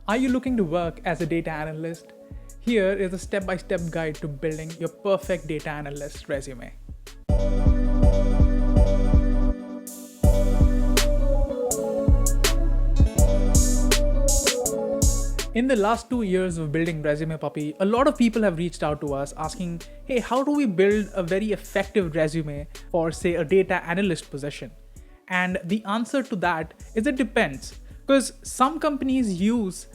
Are you looking to work as a data analyst? Here is a step-by-step guide to building your perfect data analyst resume. In the last 2 years of building Resume Puppy, a lot of people have reached out to us asking, hey, how do we build a very effective resume for, say, a data analyst position? And the answer to that is it depends, because some companies use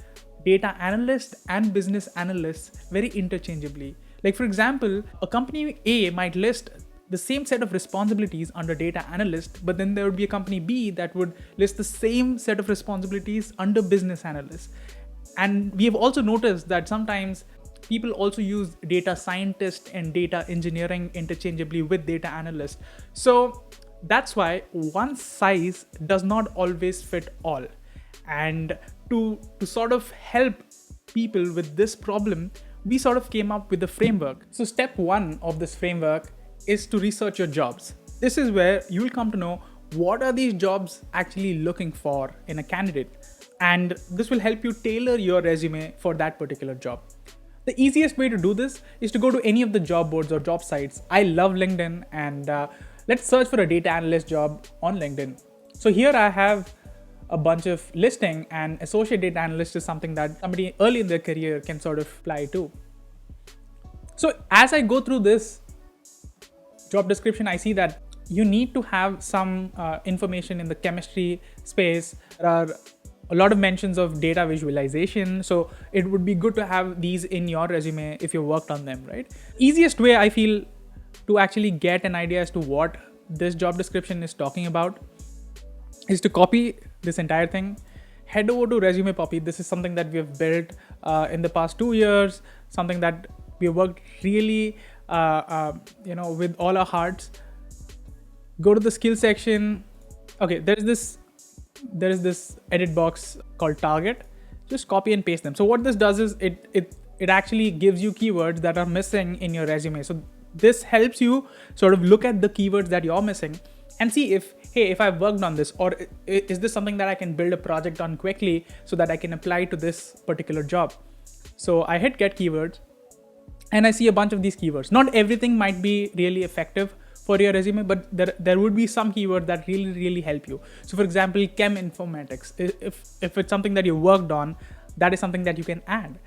data analyst and business analysts very interchangeably. Like, for example, a company A might list the same set of responsibilities under data analyst, but then there would be a company B that would list the same set of responsibilities under business analyst. And we have also noticed that sometimes people also use data scientist and data engineering interchangeably with data analyst. So that's why one size does not always fit all. And to sort of help people with this problem, we sort of came up with a framework. So step one of this framework is to research your jobs. This is where you'll come to know what are these jobs actually looking for in a candidate. And this will help you tailor your resume for that particular job. The easiest way to do this is to go to any of the job boards or job sites. I love LinkedIn, and let's search for a data analyst job on LinkedIn. So here I have a bunch of listing, and associate data analyst is something that somebody early in their career can sort of apply to. So as I go through this job description, I see that you need to have some information in the chemistry space. There are a lot of mentions of data visualization. So it would be good to have these in your resume if you worked on them, right? Easiest way I feel to actually get an idea as to what this job description is talking about is to copy this entire thing, head over to Resume Puppy. This is something that we have built in the past 2 years, something that we have worked really, with all our hearts. Go to the skill section. Okay, there is this edit box called target. Just copy and paste them. So what this does is it actually gives you keywords that are missing in your resume. So this helps you sort of look at the keywords that you're missing and see if I've worked on this, or is this something that I can build a project on quickly so that I can apply to this particular job. So I hit get keywords and I see a bunch of these keywords. Not everything might be really effective for your resume, but there would be some keywords that really help you. So for example, chem informatics, if it's something that you worked on, that is something that you can add.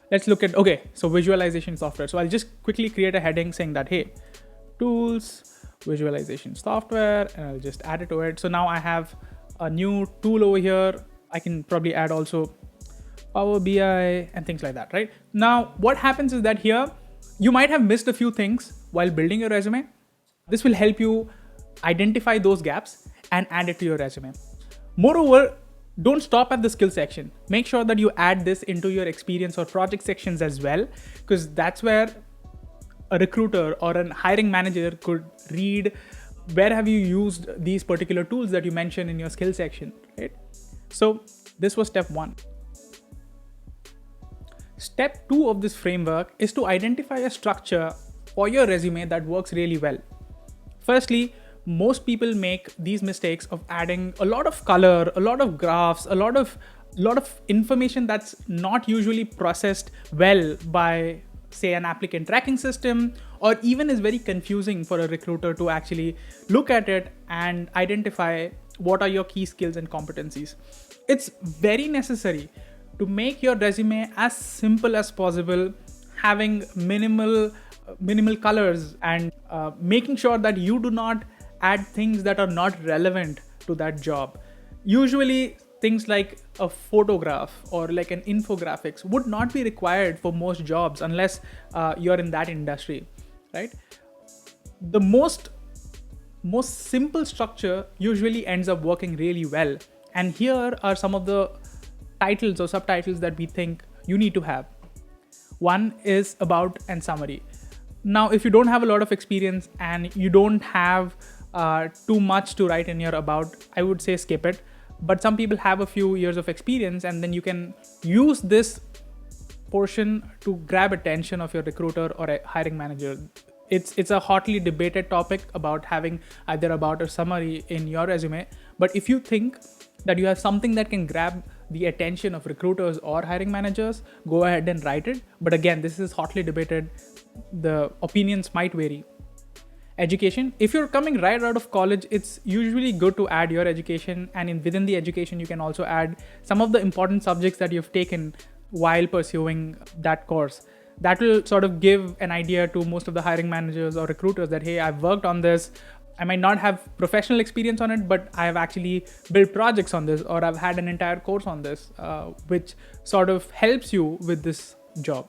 Let's look at, so visualization software. So I'll just quickly create a heading saying that, hey, tools, visualization software, and I'll just add it to it. So now I have a new tool over here. I can probably add also Power BI and things like that, right? Now, what happens is that here, you might have missed a few things while building your resume. This will help you identify those gaps and add it to your resume. Moreover, don't stop at the skill section. Make sure that you add this into your experience or project sections as well, because that's where a recruiter or a hiring manager could read where have you used these particular tools that you mentioned in your skill section, right? So this was step one. Step two of this framework is to identify a structure for your resume that works really well. Firstly, most people make these mistakes of adding a lot of color, a lot of graphs, a lot of information that's not usually processed well by, say, an applicant tracking system, or even is very confusing for a recruiter to actually look at it and identify what are your key skills and competencies. It's very necessary to make your resume as simple as possible, having minimal colors, and making sure that you do not add things that are not relevant to that job. Usually things like a photograph or like an infographics would not be required for most jobs unless you're in that industry, right? The most simple structure usually ends up working really well. And here are some of the titles or subtitles that we think you need to have. One is about and summary. Now, if you don't have a lot of experience and you don't have too much to write in your about, I would say skip it. But some people have a few years of experience, and then you can use this portion to grab attention of your recruiter or a hiring manager. It's a hotly debated topic about having either about or summary in your resume. But if you think that you have something that can grab the attention of recruiters or hiring managers, go ahead and write it. But again, this is hotly debated. The opinions might vary. Education. If you're coming right out of college, it's usually good to add your education, and within the education, you can also add some of the important subjects that you've taken while pursuing that course. That will sort of give an idea to most of the hiring managers or recruiters that, hey, I've worked on this. I might not have professional experience on it, but I've actually built projects on this, or I've had an entire course on this, which sort of helps you with this job.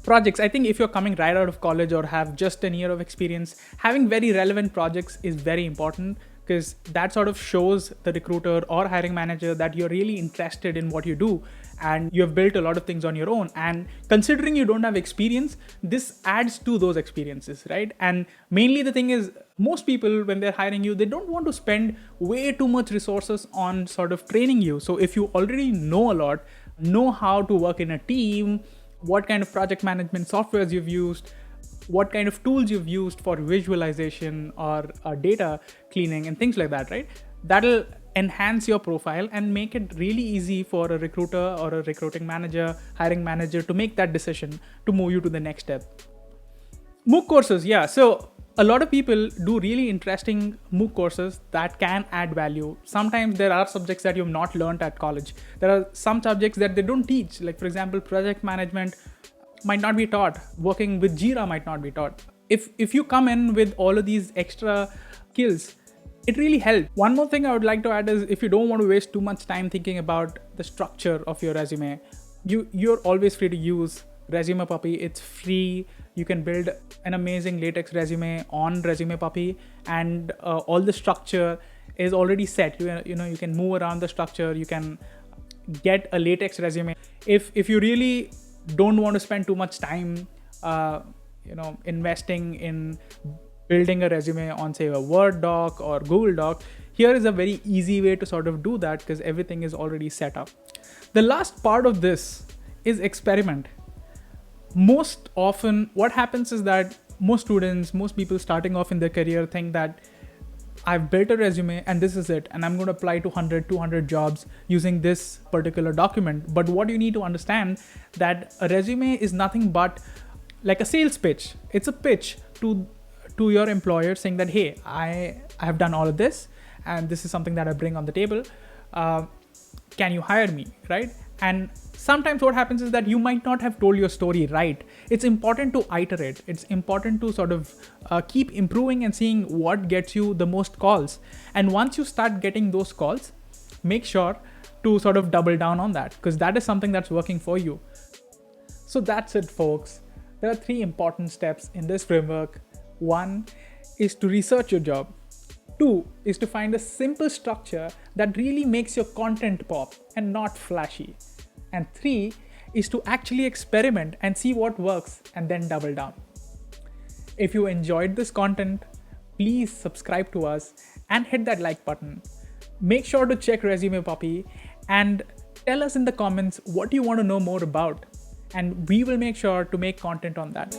Projects. I think if you're coming right out of college or have just an year of experience, having very relevant projects is very important, because that sort of shows the recruiter or hiring manager that you're really interested in what you do and you have built a lot of things on your own. And considering you don't have experience, this adds to those experiences, right? And mainly the thing is, most people, when they're hiring you, they don't want to spend way too much resources on sort of training you. So if you already know a lot, know how to work in a team, what kind of project management softwares you've used, what kind of tools you've used for visualization or data cleaning and things like that, right? That'll enhance your profile and make it really easy for a recruiter or a recruiting manager, hiring manager to make that decision to move you to the next step. MOOC courses, yeah. So a lot of people do really interesting MOOC courses that can add value. Sometimes there are subjects that you've not learned at college. There are some subjects that they don't teach. Like, for example, project management might not be taught. Working with Jira might not be taught. If you come in with all of these extra skills, it really helps. One more thing I would like to add is, if you don't want to waste too much time thinking about the structure of your resume, you're always free to use Resume Puppy. It's free. You can build an amazing latex resume on Resume Puppy, and all the structure is already set. You can move around the structure. You can get a latex resume. If you really don't want to spend too much time investing in building a resume on, say, a Word doc or Google Doc, here is a very easy way to sort of do that, because everything is already set up. The last part of this is experiment. Most often what happens is that most people starting off in their career think that I've built a resume and this is it, and I'm going to apply to 100, 200 jobs using this particular document. But what you need to understand, that a resume is nothing but like a sales pitch. It's a pitch to your employer saying that, hey, I have done all of this, and this is something that I bring on the table. Can you hire me, right? And sometimes what happens is that you might not have told your story right. It's important to iterate. It's important to sort of keep improving and seeing what gets you the most calls. And once you start getting those calls, make sure to sort of double down on that, because that is something that's working for you. So that's it, folks. There are 3 important steps in this framework. 1 is to research your job. 2 is to find a simple structure that really makes your content pop and not flashy. And 3 is to actually experiment and see what works and then double down. If you enjoyed this content, please subscribe to us and hit that like button. Make sure to check Resume Puppy and tell us in the comments what you want to know more about, and we will make sure to make content on that.